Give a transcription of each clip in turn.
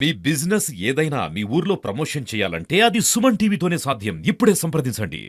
మీ business ఏదైనా మీ ఊర్లో promotion చేయాలంటే అది సుమన్ టీవీతోనే సాధ్యం. ఇప్పుడే సంప్రదించండి.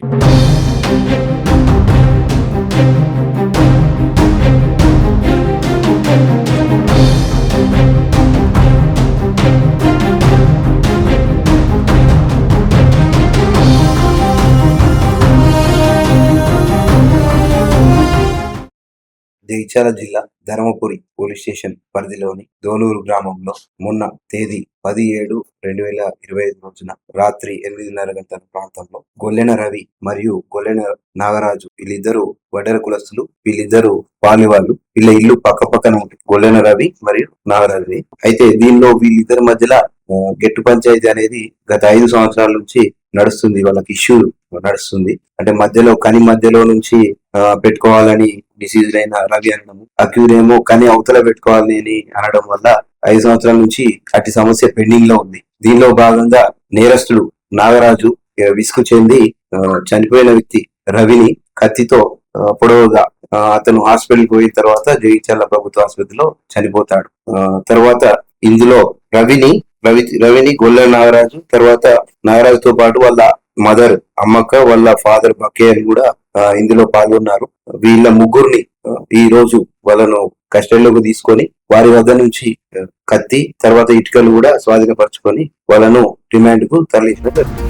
జగిత్యాల జిల్లా ధర్మపురి పోలీస్ స్టేషన్ పరిధిలోని దోలూరు గ్రామంలో మొన్న తేదీ 17/7/2025 రోజున రాత్రి 8:30 గంటల ప్రాంతంలో గొల్లెన రవి మరియు గొల్లెన నాగరాజు వీళ్ళిద్దరూ వడ్డెర కులస్తులు. వీళ్ళిద్దరూ వాళ్ళు వీళ్ళ ఇల్లు పక్క పక్కన ఉంటుంది, గొల్లెన రవి మరియు నాగరాజు. అయితే దీనిలో వీళ్ళిద్దరి మధ్యలో గెట్టు పంచాయతీ అనేది గత 5 సంవత్సరాల నుంచి నడుస్తుంది. వాళ్ళకి ఇష్యూ నడుస్తుంది. అంటే మధ్యలో నుంచి పెట్టుకోవాలని డిసీజ్ అయిన రవి అనడం, అక్యూర్ ఏమో కని అవతల పెట్టుకోవాలని అనడం వల్ల 5 సంవత్సరాల నుంచి అట్టి సమస్య పెండింగ్ లో ఉంది. దీనిలో భాగంగా నేరస్తుడు నాగరాజు విసుగు చెంది చనిపోయిన వ్యక్తి రవిని కత్తితో పొడవుగా అతను హాస్పిటల్ పోయిన తర్వాత జగిత్యాల ప్రభుత్వ ఆసుపత్రిలో చనిపోతాడు. తర్వాత ఇందులో రవిని గొల్ల నాగరాజు, తర్వాత నాగరాజుతో పాటు వాళ్ళ మదర్ అమ్మక్క, వాళ్ళ ఫాదర్ బకే అని కూడా ఇందులో పాల్గొన్నారు. వీళ్ళ ముగ్గురిని ఈ రోజు వాళ్ళను కస్టడీలోకి తీసుకొని వారి వద్ద నుంచి కత్తి, తర్వాత ఇటుకలు కూడా స్వాధీనపరచుకొని వాళ్ళను రిమాండ్ కు తరలించడం జరిగింది.